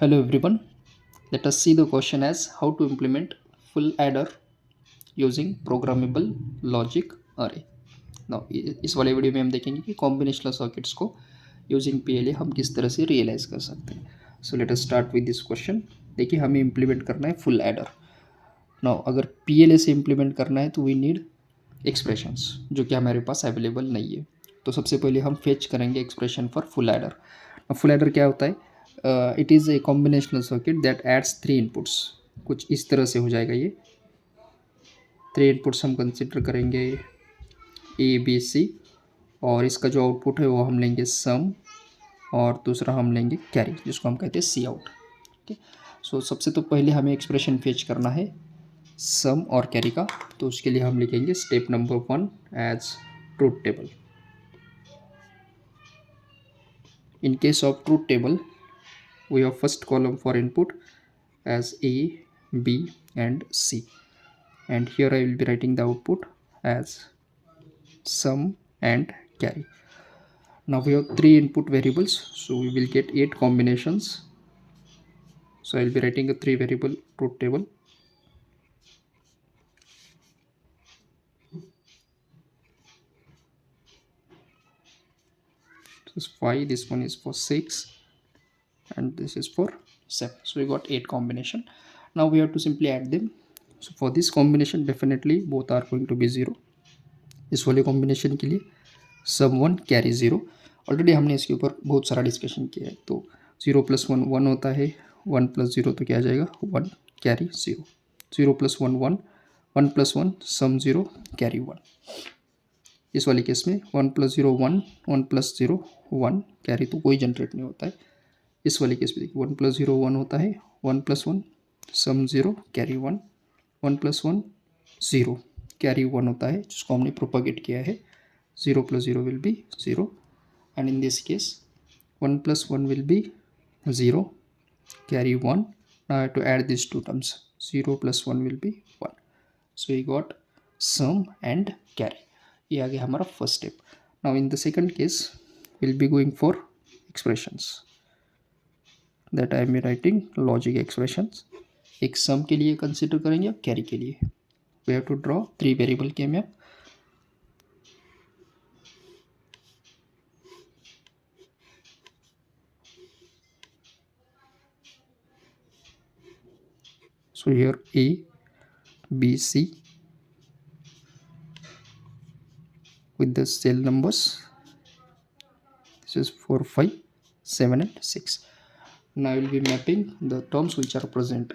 Hello everyone. Let us see the question as how to implement full adder using programmable logic array. Now इस वाले video में हम देखेंगे कि combinational circuits को यूजिंग पीएलए हम किस तरह से रियलाइज कर सकते हैं. So let us start with this question. देखिए हमें इम्प्लीमेंट करना है फुल एडर. नाउ अगर पीएलए से इम्प्लीमेंट करना है तो वी नीड एक्सप्रेशंस जो कि हमारे पास अवेलेबल नहीं है. तो सबसे पहले हम फेच करेंगे expression for full adder. Full adder क्या होता है? It is a combinational circuit that adds three inputs. कुछ इस तरह से हो जाएगा ये. थ्री इनपुट्स हम कंसिडर करेंगे ए बी सी, और इसका जो आउटपुट है वो हम लेंगे सम, और दूसरा हम लेंगे कैरी जिसको हम कहते हैं सी आउट. ठीक. सो सबसे तो पहले हमें एक्सप्रेशन फेच करना है सम और कैरी का. तो उसके लिए हम लिखेंगे step number 1 as truth table. In case of truth table, we have first column for input as A, B and C, and here I will be writing the output as sum and carry. Now we have three input variables, so we will get 8 combinations. So I will be writing a 3 variable truth table. This is 5, this one is for 6, and this is for 7. So we got 8 combination. Now we have to simply add them. So for this combination definitely both are going to be 0. इस वाले combination के लिए सम 1 carry 0. Already हमने इसके ऊपर बहुत सारा discussion किया है. तो 0 + 1 1 होता है, 1 + 0 तो क्या आ जाएगा 1 कैरी 0. 0 + 1 1, 1 + 1 सम 0 कैरी 1. इस वाले केस में 1 + 0 1, 1 + 0 1 कैरी तो कोई जनरेट नहीं होता है. इस वाले केस में देखिए 1 + 0 1 होता है, 1 + 1 सम 0 कैरी 1, 1 + 1 0 कैरी 1 होता है जिसको हमने प्रोपागेट किया है. 0 + 0 will be 0, and in this case 1 + 1 will be 0 carry 1. Now I have to add these two terms. 0 + 1 will be 1. So we got sum and carry. ये आ गया हमारा first step. Now in the second case will be going for expressions that I am writing logic expressions. एक सम के लिए consider करेंगे और carry के लिए. We have to draw 3 variable के map. So here A, B, C with the cell numbers. This is 4, 5, 7 and 6. Now I will be mapping the terms which are present.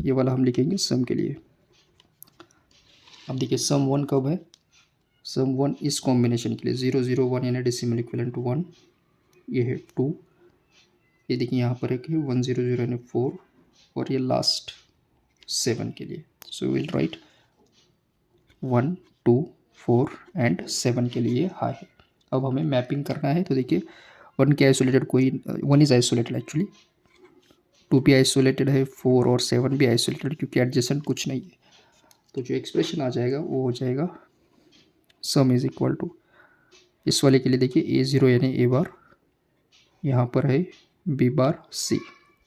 ये वाला हम लिखेंगे सम के लिए. अब देखिए सम 1 कब है? सम 1 इस कॉम्बिनेशन के लिए 0 0 1 यानी डेसिमल इक्विवेलेंट 1. ये है 2. ये देखिए यहाँ पर एक है 1 0 0 यानी 4, और ये लास्ट 7 के लिए. सो विल राइट 1 2 4 एंड 7 के लिए हाई है. अब हमें मैपिंग करना है. तो देखिए 1 के आइसोलेटेड कोई 1 इज़ आइसोलेटेड एक्चुअली, 2 भी आइसोलेटेड है, 4 और 7 भी आइसोलेटेड क्योंकि एडजेसेंट कुछ नहीं है. तो जो एक्सप्रेशन आ जाएगा वो हो जाएगा सम इज इक्वल टू, इस वाले के लिए देखिए ए 0 यानी ए बार, यहाँ पर है बी बार सी,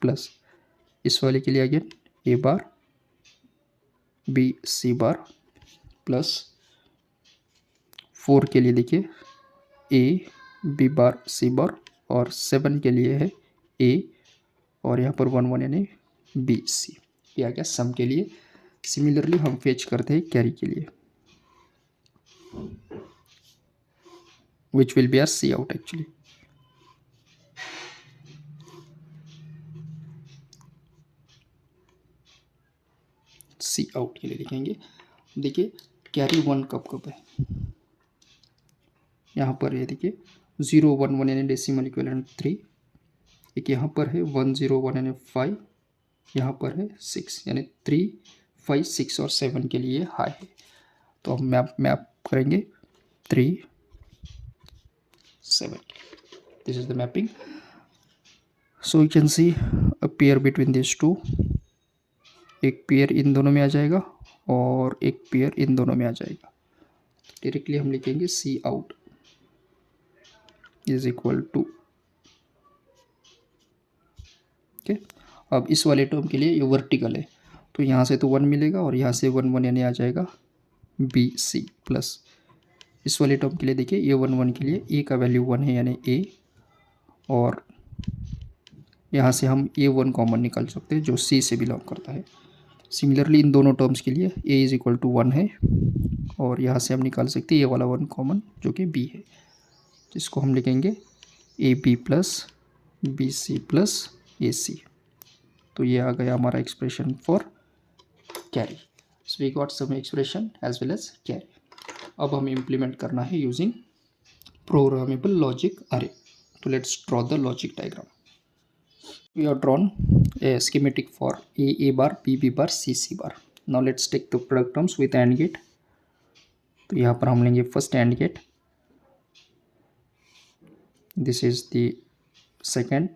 प्लस इस वाले के लिए अगेन ए बार बी सी बार, प्लस 4 के लिए देखिए ए बी बार सी बार, और 7 के लिए है ए, और यहाँ पर 1 1 यानी बी सी. ये आ गया सम के लिए. सिमिलरली हम फेच करते हैं कैरी के लिए, which will be our C out actually. C out के लिए लिखेंगे. देखिए कैरी 1 कब कब है, यहाँ पर है देखिए 0 1 1 यानी डेसिमल इक्विवेलेंट 3. एक यहाँ पर है 1 0 1 यानी 5, यहाँ पर है 6 यानी 3 5 6 और 7 के लिए हाई है. तो हम मैप करेंगे 3 7. This is the mapping. So you can see a pair between this two. एक पेयर इन दोनों में आ जाएगा और एक पेयर इन दोनों में आ जाएगा. डायरेक्टली हम लिखेंगे C out is equal to, okay. अब इस वाले टर्म के लिए ये वर्टिकल है, तो यहाँ से तो 1 मिलेगा और यहाँ से 1 1 यानी आ जाएगा बी सी प्लस। इस वाले टर्म के लिए देखिए ये 1 1 के लिए ए का वैल्यू 1 है यानी ए, और यहाँ से हम ए 1 कॉमन निकाल सकते हैं जो सी से बिलोंग करता है। सिमिलरली इन दोनों टर्म्स के लिए ए इज इक्वल टू 1 है, और यहाँ से हम निकाल सकते हैं ये वाला 1 कॉमन जो कि बी है, जिसको हम लिखेंगे A B plus B C plus A C. तो ये आ गया हमारा expression for carry. So we got sum expression as well as carry. अब हमें इम्प्लीमेंट करना है यूजिंग प्रोग्रामेबल लॉजिक अरे। तो let's draw the logic diagram. We have drawn a schematic for a bar, b bar, c bar. Now let's take the product terms with AND gate. तो यहाँ पर हम लेंगे first AND gate, this is the second,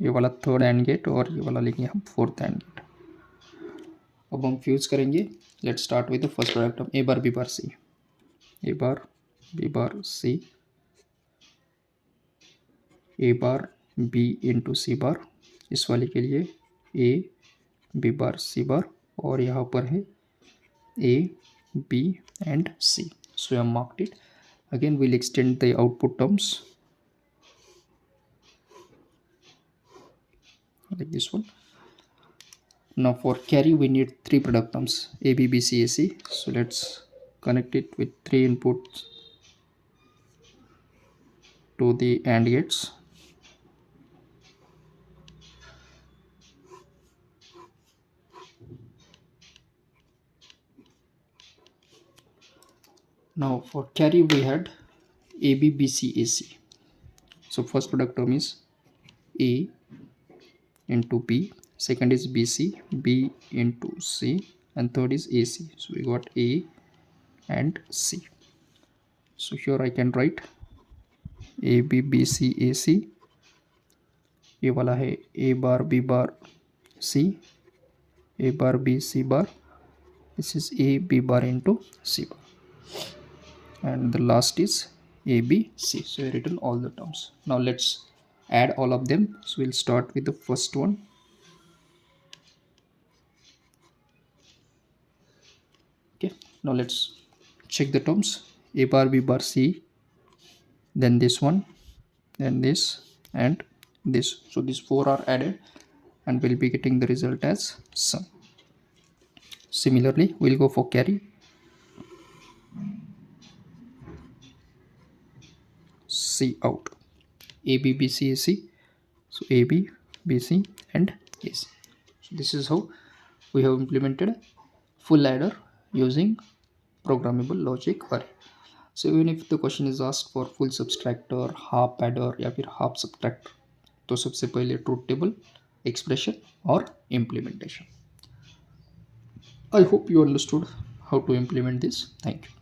ये वाला third AND gate, और ये वाला लेंगे हम फोर्थ AND गेट। अब हम फ्यूज करेंगे। Let's start with the first product term a bar b bar c, a bar b bar c, a bar b into C bar, इस वाले के लिए ए बी बार सी बार, और यहाँ पर है A B and C. So I marked it. Again will extend the output terms like this one. Now for carry we need three product terms a b b c a c. So let's connect it with three inputs to the AND gates. Now for carry we had a b b c a c. So first product term is a into b, second is bc, b into c, and third is ac. So we got a and c. So here I can write a b b c a c, ये वाला है a bar b bar c, a bar b c bar, this is a b bar into c bar, and the last is a b c. So I written all the terms. Now let's add all of them. So we'll start with the first one. Okay, now let's check the terms. A bar b bar c, then this one, then this, and this. So these four are added and we'll be getting the result as sum. Similarly we'll go for carry. C out, a b b c a c. So a b b c and a c. So this is how we have implemented full adder using programmable logic array. So even if the question is asked for full subtractor, half adder या फिर half subtractor, तो सबसे पहले truth table, expression और implementation. I hope you understood how to implement this. Thank you.